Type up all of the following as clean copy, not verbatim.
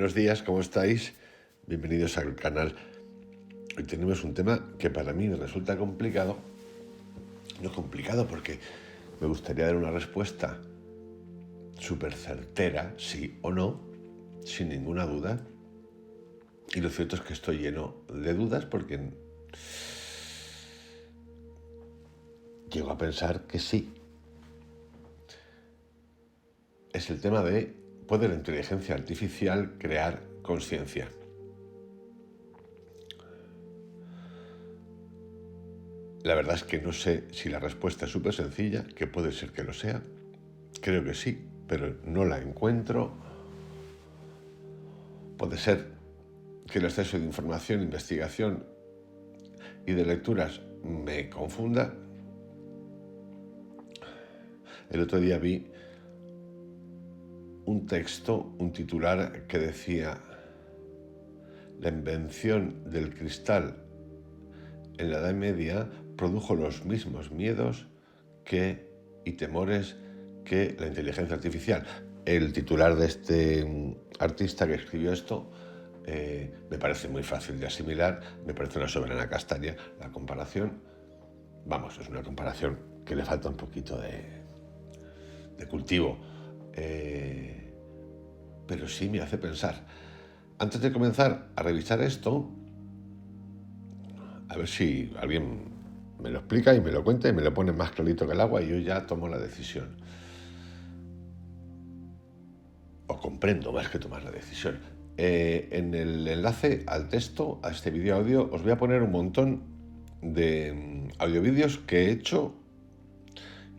buenos días, ¿cómo estáis? Bienvenidos al canal. Hoy tenemos un tema que para mí me resulta complicado. No complicado porque me gustaría dar una respuesta súper certera, sí o no, sin ninguna duda. Y lo cierto es que estoy lleno de dudas porque llego a pensar que sí. Es el tema de: ¿puede la inteligencia artificial crear conciencia? La verdad es que no sé si la respuesta es súper sencilla, que puede ser que lo sea. Creo que sí, pero no la encuentro. Puede ser que el exceso de información, investigación y de lecturas me confunda. El otro día vi un texto, un titular que decía: la invención del cristal en la Edad Media produjo los mismos miedos y temores que la inteligencia artificial. El titular de este artista que escribió esto me parece muy fácil de asimilar, me parece una soberana castaña. La comparación, vamos, es una comparación que le falta un poquito de cultivo, pero sí me hace pensar. Antes de comenzar a revisar esto, a ver si alguien me lo explica y me lo cuenta y me lo pone más clarito que el agua y yo ya tomo la decisión. O comprendo más que tomar la decisión. En el enlace al texto, a este vídeo audio, os voy a poner un montón de audiovídeos que he hecho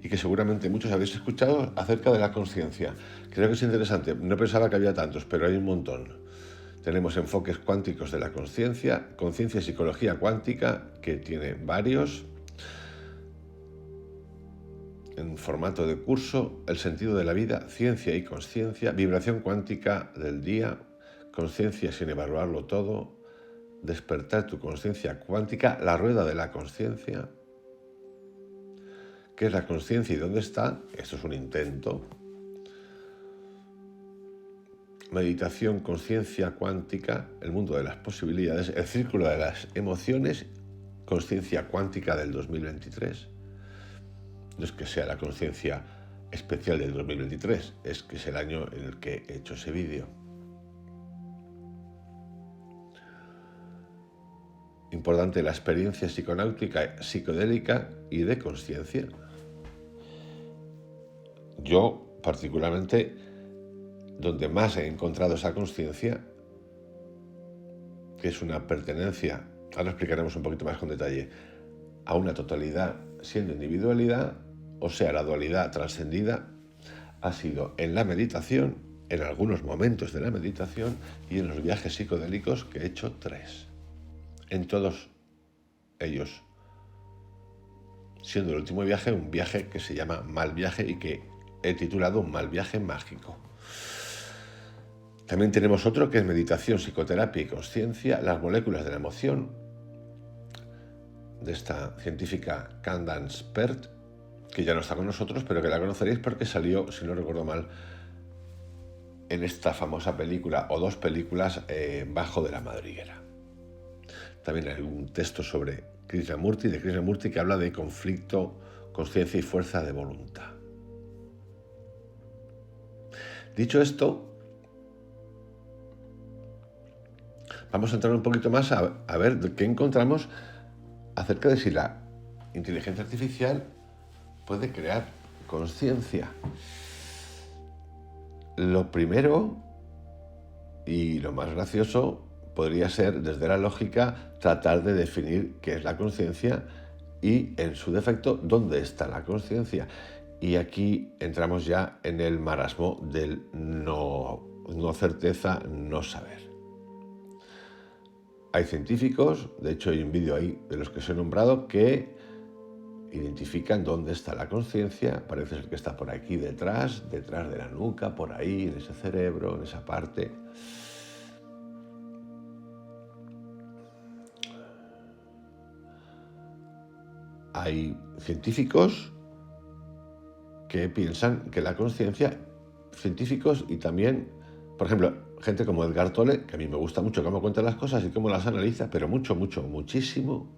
y que seguramente muchos habéis escuchado acerca de la conciencia. Creo que es interesante. No pensaba que había tantos, pero hay un montón. Tenemos enfoques cuánticos de la conciencia, conciencia y psicología cuántica, que tiene varios. En formato de curso, el sentido de la vida, ciencia y conciencia, vibración cuántica del día, conciencia sin evaluarlo todo, despertar tu conciencia cuántica, la rueda de la conciencia. ¿Qué es la conciencia y dónde está? Esto es un intento. Meditación, conciencia cuántica, el mundo de las posibilidades, el círculo de las emociones, conciencia cuántica del 2023. No es que sea la conciencia especial del 2023, es que es el año en el que he hecho ese vídeo. Importante la experiencia psiconáutica, psicodélica y de conciencia. Yo, particularmente, donde más he encontrado esa conciencia, que es una pertenencia, ahora explicaremos un poquito más con detalle, a una totalidad siendo individualidad, o sea, la dualidad trascendida, ha sido en la meditación, en algunos momentos de la meditación y en los viajes psicodélicos, que he hecho 3. En todos ellos, siendo el último viaje un viaje que se llama Mal Viaje y que he titulado Un Mal Viaje Mágico. También tenemos otro que es meditación, psicoterapia y conciencia, las moléculas de la emoción, de esta científica Candace Pert, que ya no está con nosotros, pero que la conoceréis porque salió, si no recuerdo mal, en esta famosa película o 2 películas, Bajo de la Madriguera. También hay un texto sobre Krishnamurti, que habla de conflicto, conciencia y fuerza de voluntad. Dicho esto, vamos a entrar un poquito más a ver qué encontramos acerca de si la inteligencia artificial puede crear conciencia. Lo primero y lo más gracioso podría ser, desde la lógica, tratar de definir qué es la conciencia y, en su defecto, dónde está la conciencia. Y aquí entramos ya en el marasmo del no certeza, no saber. Hay científicos, de hecho hay un vídeo ahí de los que os he nombrado, que identifican dónde está la conciencia. Parece ser que está por aquí detrás de la nuca, por ahí, en ese cerebro, en esa parte. Hay científicos que piensan que la conciencia, científicos y también, por ejemplo, gente como Edgar Tolle, que a mí me gusta mucho cómo cuenta las cosas y cómo las analiza, pero muchísimo,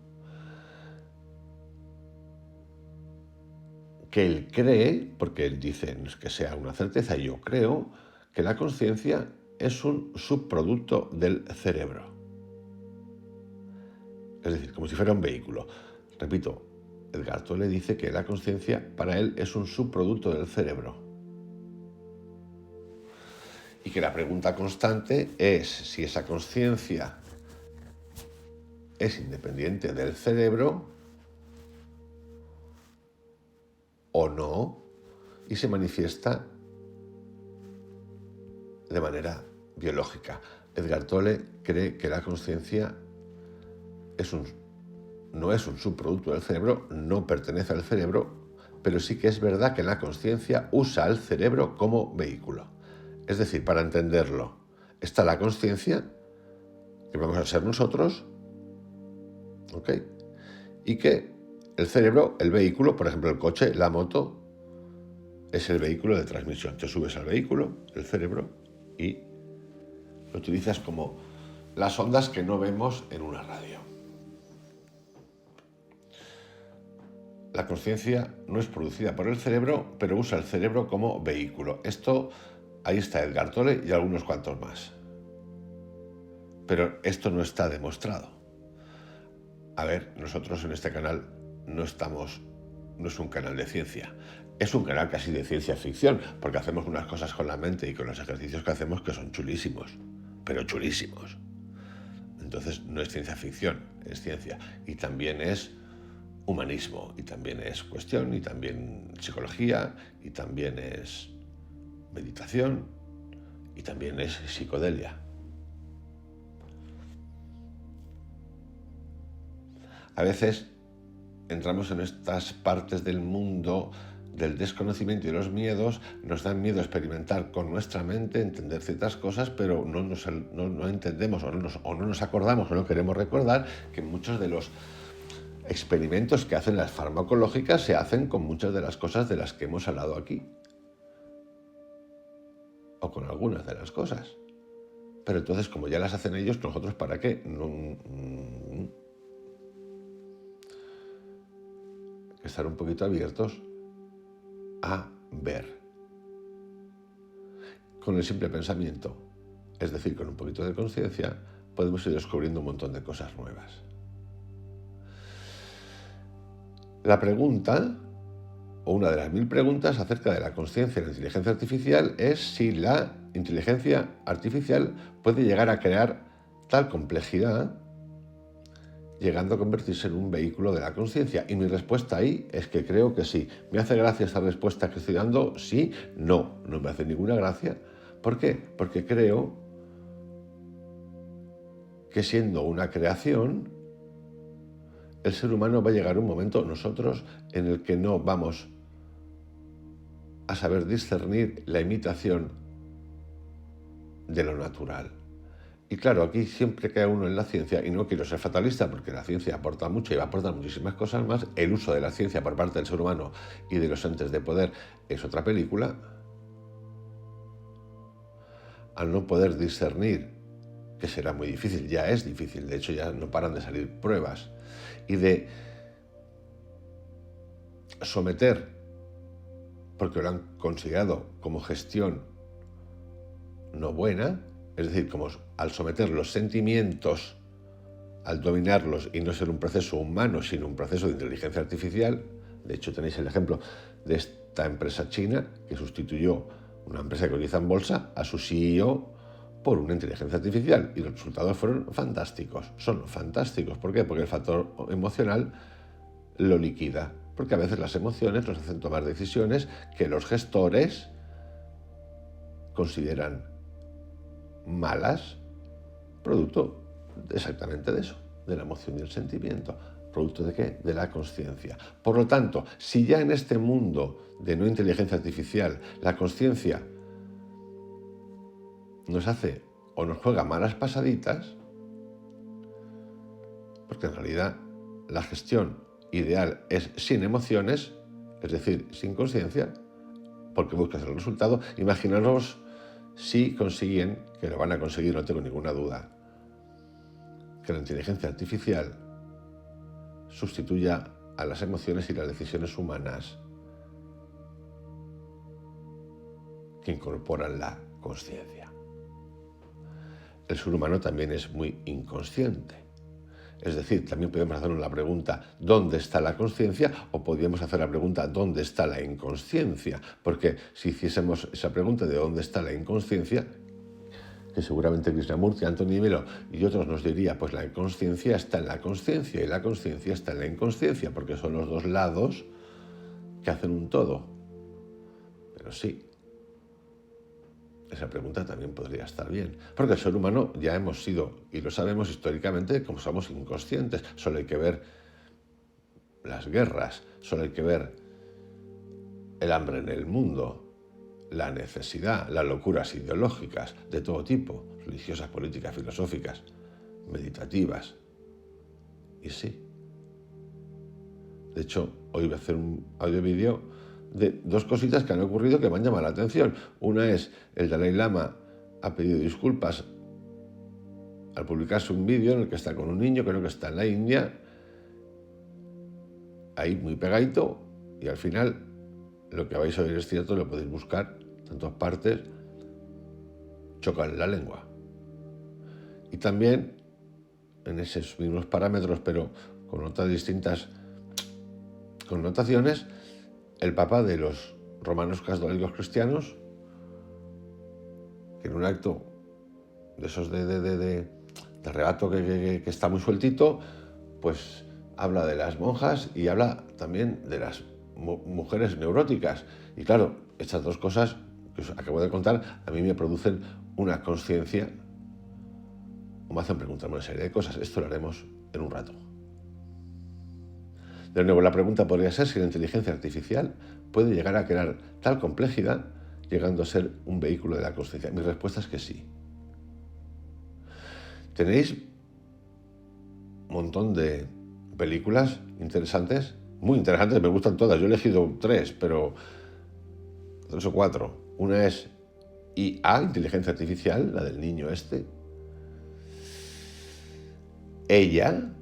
que él cree, porque él dice, no es que sea una certeza, yo creo que la consciencia es un subproducto del cerebro. Es decir, como si fuera un vehículo. Repito, Edgar Tolle dice que la consciencia para él es un subproducto del cerebro. Y que la pregunta constante es si esa consciencia es independiente del cerebro o no, y se manifiesta de manera biológica. Edgar Tolle cree que la consciencia no es un subproducto del cerebro, no pertenece al cerebro, pero sí que es verdad que la consciencia usa al cerebro como vehículo. Es decir, para entenderlo, está la consciencia, que vamos a ser nosotros, ¿ok? Y que el cerebro, el vehículo, por ejemplo el coche, la moto, es el vehículo de transmisión. Te subes al vehículo, el cerebro, y lo utilizas como las ondas que no vemos en una radio. La consciencia no es producida por el cerebro, pero usa el cerebro como vehículo. Ahí está Edgar Tolle y algunos cuantos más. Pero esto no está demostrado. A ver, nosotros en este canal no es un canal de ciencia. Es un canal casi de ciencia ficción, porque hacemos unas cosas con la mente y con los ejercicios que hacemos que son chulísimos, pero chulísimos. Entonces no es ciencia ficción, es ciencia. Y también es humanismo, y también es cuestión, y también psicología, y también es meditación, y también es psicodelia. A veces entramos en estas partes del mundo del desconocimiento y los miedos, nos dan miedo experimentar con nuestra mente, entender ciertas cosas, pero no entendemos o no nos acordamos o no queremos recordar que muchos de los experimentos que hacen las farmacológicas se hacen con muchas de las cosas de las que hemos hablado aquí. O con algunas de las cosas. Pero entonces, como ya las hacen ellos, ¿nosotros para qué? Hay que estar un poquito abiertos a ver. Con el simple pensamiento, es decir, con un poquito de conciencia, podemos ir descubriendo un montón de cosas nuevas. La pregunta, o una de las 1000 preguntas acerca de la consciencia y la inteligencia artificial, es si la inteligencia artificial puede llegar a crear tal complejidad, llegando a convertirse en un vehículo de la consciencia. Y mi respuesta ahí es que creo que sí. ¿Me hace gracia esta respuesta que estoy dando? Sí, no me hace ninguna gracia. ¿Por qué? Porque creo que siendo una creación, el ser humano va a llegar un momento, nosotros, en el que no vamos a saber discernir la imitación de lo natural. Y claro, aquí siempre cae uno en la ciencia, y no quiero ser fatalista porque la ciencia aporta mucho y va a aportar muchísimas cosas más. El uso de la ciencia por parte del ser humano y de los entes de poder es otra película. Al no poder discernir, que será muy difícil, ya es difícil, de hecho ya no paran de salir pruebas, y de someter, porque lo han considerado como gestión no buena, es decir, como al someter los sentimientos, al dominarlos y no ser un proceso humano, sino un proceso de inteligencia artificial. De hecho, tenéis el ejemplo de esta empresa china que sustituyó una empresa que cotiza en bolsa a su CEO por una inteligencia artificial, y los resultados fueron fantásticos. Son fantásticos. ¿Por qué? Porque el factor emocional lo liquida. Porque a veces las emociones nos hacen tomar decisiones que los gestores consideran malas, producto exactamente de eso, de la emoción y el sentimiento. ¿Producto de qué? De la consciencia. Por lo tanto, si ya en este mundo de no inteligencia artificial la consciencia nos hace o nos juega malas pasaditas, porque en realidad la gestión ideal es sin emociones, es decir, sin conciencia, porque buscas el resultado. Imaginaros si consiguen, que lo van a conseguir, no tengo ninguna duda, que la inteligencia artificial sustituya a las emociones y las decisiones humanas que incorporan la consciencia. El ser humano también es muy inconsciente. Es decir, también podemos hacernos la pregunta ¿dónde está la consciencia? O podríamos hacer la pregunta ¿dónde está la inconsciencia? Porque si hiciésemos esa pregunta de ¿dónde está la inconsciencia?, que seguramente Krishnamurti, Anthony Melo y otros nos diría, pues la inconsciencia está en la consciencia y la consciencia está en la inconsciencia, porque son los dos lados que hacen un todo. Pero sí, esa pregunta también podría estar bien, porque el ser humano ya hemos sido, y lo sabemos históricamente, como somos inconscientes. Solo hay que ver las guerras, solo hay que ver el hambre en el mundo, la necesidad, las locuras ideológicas de todo tipo, religiosas, políticas, filosóficas, meditativas. Y sí. De hecho, hoy voy a hacer un audio-vídeo de dos cositas que han ocurrido que me han llamado la atención. Una es, el Dalai Lama ha pedido disculpas al publicarse un vídeo en el que está con un niño, creo que está en la India, ahí muy pegadito, y al final lo que vais a oír es cierto, lo podéis buscar en todas partes, chocan la lengua. Y también, en esos mismos parámetros, pero con otras distintas connotaciones, el Papa de los romanos católicos cristianos, que en un acto de esos de regato que está muy sueltito, pues habla de las monjas y habla también de las mujeres neuróticas. Y claro, estas dos cosas que os acabo de contar a mí me producen una conciencia o me hacen preguntarme una serie de cosas. Esto lo haremos en un rato. De nuevo, la pregunta podría ser si la inteligencia artificial puede llegar a crear tal complejidad, llegando a ser un vehículo de la consciencia. Mi respuesta es que sí. Tenéis un montón de películas interesantes, muy interesantes, me gustan todas. Yo he elegido 3 o 4. Una es IA, inteligencia artificial, la del niño este. Ella,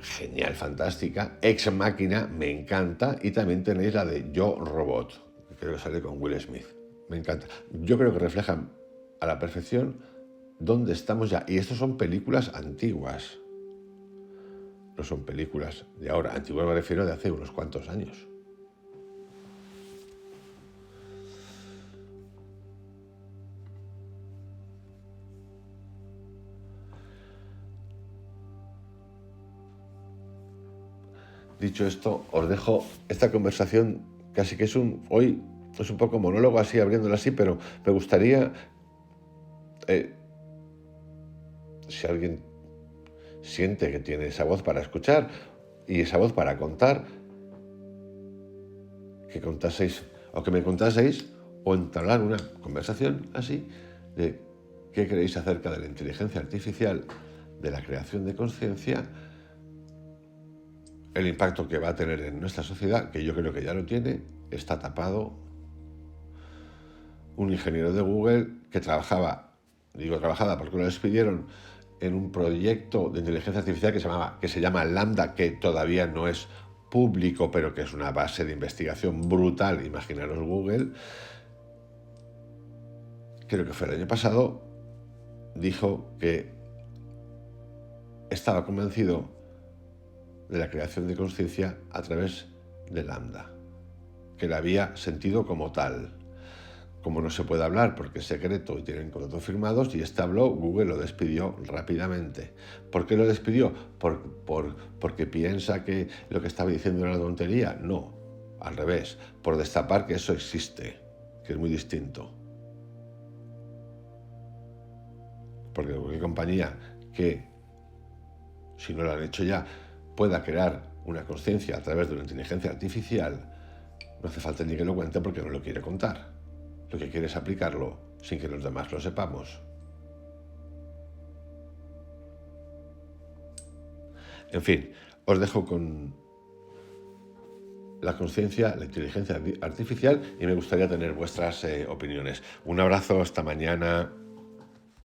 genial, fantástica. Ex Máquina, me encanta. Y también tenéis la de Yo, Robot, que creo que sale con Will Smith. Me encanta. Yo creo que reflejan a la perfección dónde estamos ya. Y estas son películas antiguas. No son películas de ahora. Antiguas me refiero de hace unos cuantos años. Dicho esto, os dejo esta conversación, casi que hoy es un poco monólogo así, abriéndolo así, pero me gustaría, si alguien siente que tiene esa voz para escuchar y esa voz para contar, que contaseis o que me contaseis o entablar una conversación así de qué creéis acerca de la inteligencia artificial, de la creación de conciencia, el impacto que va a tener en nuestra sociedad, que yo creo que ya lo tiene. Está tapado. Un ingeniero de Google que trabajaba porque lo despidieron, en un proyecto de inteligencia artificial que se llama Lambda, que todavía no es público, pero que es una base de investigación brutal. Imaginaros Google. Creo que fue el año pasado, dijo que estaba convencido de la creación de conciencia a través de Lambda, que la había sentido como tal. Como no se puede hablar porque es secreto y tienen contratos firmados, y este habló, Google lo despidió rápidamente. ¿Por qué lo despidió? ¿Porque piensa que lo que estaba diciendo era una tontería? No, al revés, por destapar que eso existe, que es muy distinto. Porque cualquier compañía que, si no lo han hecho ya, pueda crear una conciencia a través de una inteligencia artificial, no hace falta ni que lo cuente porque no lo quiere contar. Lo que quiere es aplicarlo sin que los demás lo sepamos. En fin, os dejo con la conciencia, la inteligencia artificial, y me gustaría tener vuestras opiniones. Un abrazo, hasta mañana.